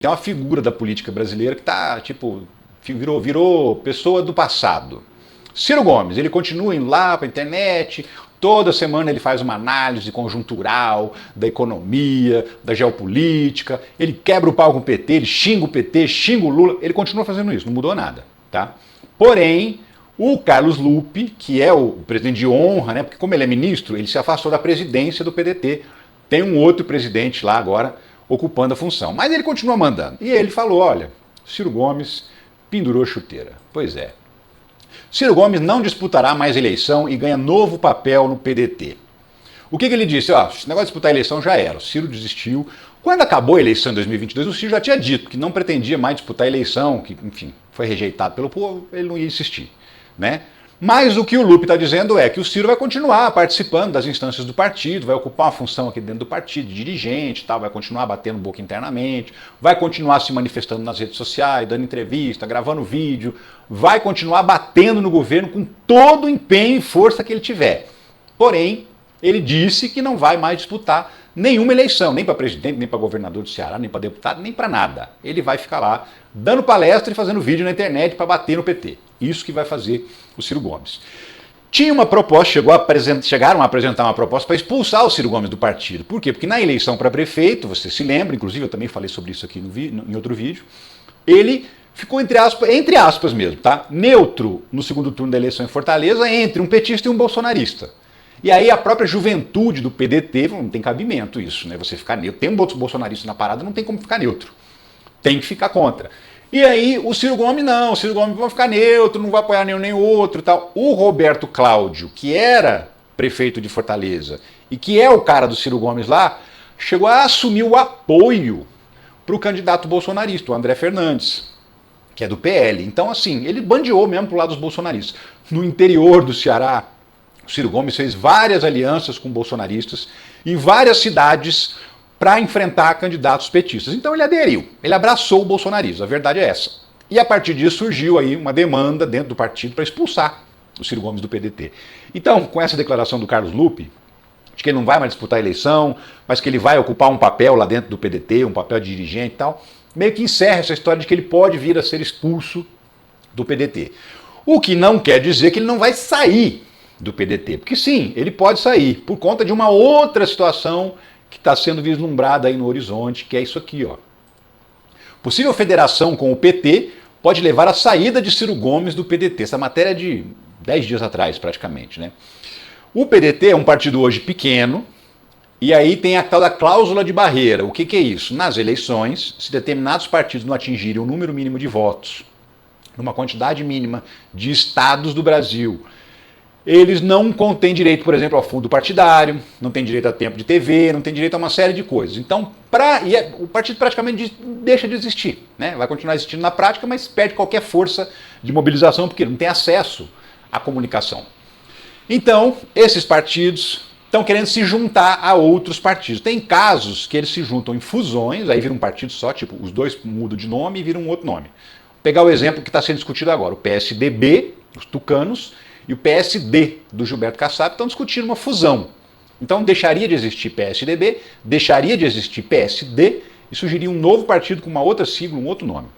Tem uma figura da política brasileira que tá, tipo, virou pessoa do passado. Ciro Gomes, ele continua indo lá para a internet, toda semana ele faz uma análise conjuntural da economia, da geopolítica, ele quebra o pau com o PT, ele xinga o PT, xinga o Lula, ele continua fazendo isso, não mudou nada, tá? Porém, o Carlos Lupe, que é o presidente de honra, né, porque como ele é ministro, ele se afastou da presidência do PDT, tem um outro presidente lá agora ocupando a função, mas ele continua mandando. E ele falou, olha, Ciro Gomes pendurou chuteira. Pois é. Ciro Gomes não disputará mais eleição e ganha novo papel no PDT. O que ele disse? Esse negócio de disputar a eleição já era. O Ciro desistiu. Quando acabou a eleição em 2022, o Ciro já tinha dito que não pretendia mais disputar a eleição, que, enfim, foi rejeitado pelo povo, ele não ia insistir, né? Mas o que o Lupe está dizendo é que o Ciro vai continuar participando das instâncias do partido, vai ocupar uma função aqui dentro do partido, de dirigente, tal, vai continuar batendo boca internamente, vai continuar se manifestando nas redes sociais, dando entrevista, gravando vídeo, vai continuar batendo no governo com todo o empenho e força que ele tiver. Porém, ele disse que não vai mais disputar nenhuma eleição, nem para presidente, nem para governador do Ceará, nem para deputado, nem para nada. Ele vai ficar lá dando palestra e fazendo vídeo na internet para bater no PT. Isso que vai fazer o Ciro Gomes. Tinha uma proposta, chegaram a apresentar uma proposta para expulsar o Ciro Gomes do partido. Por quê? Porque na eleição para prefeito, você se lembra, inclusive eu também falei sobre isso aqui em outro vídeo, ele ficou entre aspas mesmo, tá? Neutro no segundo turno da eleição em Fortaleza entre um petista e um bolsonarista. E aí a própria juventude do PDT, não tem cabimento isso, né? Você ficar neutro. Tem um bolsonarista na parada, não tem como ficar neutro. Tem que ficar contra. E aí o Ciro Gomes não, o Ciro Gomes vai ficar neutro, não vai apoiar nenhum nem outro e tal. O Roberto Cláudio, que era prefeito de Fortaleza e que é o cara do Ciro Gomes lá, chegou a assumir o apoio para o candidato bolsonarista, o André Fernandes, que é do PL. Então assim, ele bandeou mesmo pro lado dos bolsonaristas. No interior do Ceará, o Ciro Gomes fez várias alianças com bolsonaristas em várias cidades para enfrentar candidatos petistas. Então ele aderiu, ele abraçou o bolsonarismo, a verdade é essa. E a partir disso surgiu aí uma demanda dentro do partido para expulsar o Ciro Gomes do PDT. Então, com essa declaração do Carlos Lupe, de que ele não vai mais disputar a eleição, mas que ele vai ocupar um papel lá dentro do PDT, um papel de dirigente e tal, meio que encerra essa história de que ele pode vir a ser expulso do PDT. O que não quer dizer que ele não vai sair do PDT, porque sim, ele pode sair por conta de uma outra situação que está sendo vislumbrada aí no horizonte, que é isso aqui, ó. Possível federação com o PT pode levar à saída de Ciro Gomes do PDT. Essa matéria é de 10 dias atrás, praticamente, né? O PDT é um partido hoje pequeno, e aí tem a tal da cláusula de barreira. O que é isso? Nas eleições, se determinados partidos não atingirem o número mínimo de votos, numa quantidade mínima de estados do Brasil, eles não têm direito, por exemplo, ao fundo partidário, não têm direito a tempo de TV, não têm direito a uma série de coisas. Então, o partido praticamente deixa de existir, né? Vai continuar existindo na prática, mas perde qualquer força de mobilização, porque não tem acesso à comunicação. Então, esses partidos estão querendo se juntar a outros partidos. Tem casos que eles se juntam em fusões, aí vira um partido só, tipo, os dois mudam de nome e viram um outro nome. Vou pegar o exemplo que está sendo discutido agora, o PSDB, os tucanos, e o PSD do Gilberto Kassab estão discutindo uma fusão. Então deixaria de existir PSDB, deixaria de existir PSD e surgiria um novo partido com uma outra sigla, um outro nome.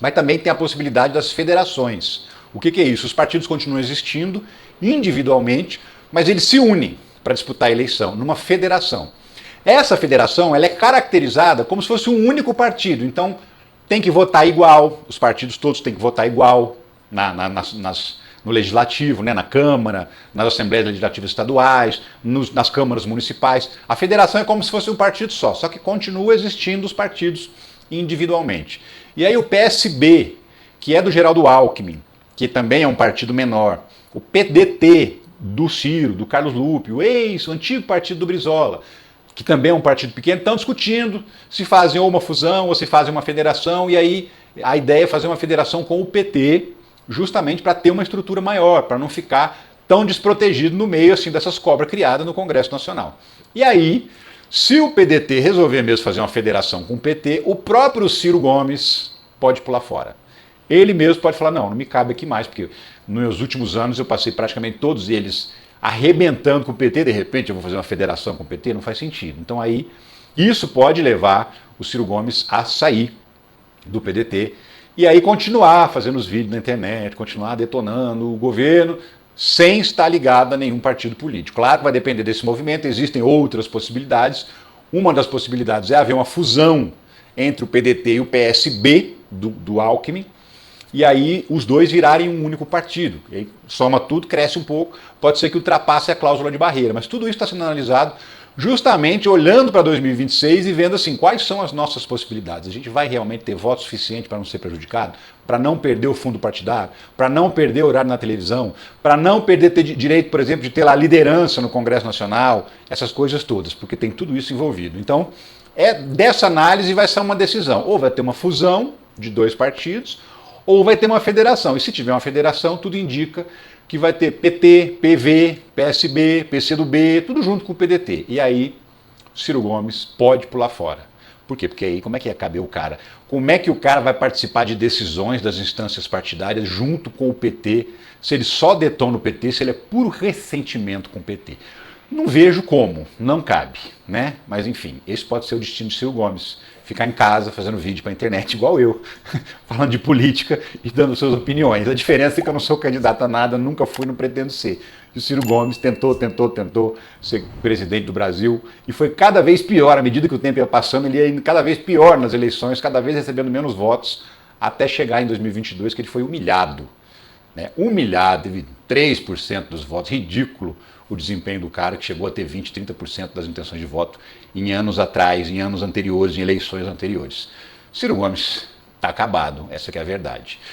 Mas também tem a possibilidade das federações. O que é isso? Os partidos continuam existindo individualmente, mas eles se unem para disputar a eleição numa federação. Essa federação ela é caracterizada como se fosse um único partido. Então tem que votar igual, os partidos todos têm que votar igual no Legislativo, né, na Câmara, nas Assembleias Legislativas Estaduais, nas câmaras municipais. A federação é como se fosse um partido só que continua existindo os partidos individualmente. E aí o PSB, que é do Geraldo Alckmin, que também é um partido menor, o PDT do Ciro, do Carlos Lupe, o antigo partido do Brizola, que também é um partido pequeno, estão discutindo se fazem ou uma fusão ou se fazem uma federação, e aí a ideia é fazer uma federação com o PT, justamente para ter uma estrutura maior, para não ficar tão desprotegido no meio assim dessas cobras criadas no Congresso Nacional. E aí, se o PDT resolver mesmo fazer uma federação com o PT, o próprio Ciro Gomes pode pular fora. Ele mesmo pode falar, não me cabe aqui mais, porque nos meus últimos anos eu passei praticamente todos eles arrebentando com o PT, de repente eu vou fazer uma federação com o PT, não faz sentido. Então aí, isso pode levar o Ciro Gomes a sair do PDT, e aí continuar fazendo os vídeos na internet, continuar detonando o governo, sem estar ligado a nenhum partido político. Claro que vai depender desse movimento, existem outras possibilidades. Uma das possibilidades é haver uma fusão entre o PDT e o PSB do Alckmin, e aí os dois virarem um único partido. E aí soma tudo, cresce um pouco, pode ser que ultrapasse a cláusula de barreira, mas tudo isso está sendo analisado justamente olhando para 2026 e vendo assim, quais são as nossas possibilidades. A gente vai realmente ter voto suficiente para não ser prejudicado? Para não perder o fundo partidário? Para não perder o horário na televisão? Para não perder ter direito, por exemplo, de ter lá liderança no Congresso Nacional? Essas coisas todas, porque tem tudo isso envolvido. Então, dessa análise vai ser uma decisão. Ou vai ter uma fusão de dois partidos, ou vai ter uma federação. E se tiver uma federação, tudo indica que vai ter PT, PV, PSB, PCdoB, tudo junto com o PDT. E aí, Ciro Gomes pode pular fora. Por quê? Porque aí como é que ia caber o cara? Como é que o cara vai participar de decisões das instâncias partidárias junto com o PT, se ele só detona o PT, se ele é puro ressentimento com o PT? Não vejo como, não cabe, né? Mas enfim, esse pode ser o destino de Ciro Gomes. Ficar em casa fazendo vídeo para a internet, igual eu, falando de política e dando suas opiniões. A diferença é que eu não sou candidato a nada, nunca fui, não pretendo ser. E o Ciro Gomes tentou ser presidente do Brasil e foi cada vez pior. À medida que o tempo ia passando, ele ia indo cada vez pior nas eleições, cada vez recebendo menos votos, até chegar em 2022, que ele foi humilhado. Né? Humilhado, teve 3% dos votos, ridículo o desempenho do cara, que chegou a ter 20%, 30% das intenções de voto em anos atrás, em anos anteriores, em eleições anteriores. Ciro Gomes está acabado, essa que é a verdade.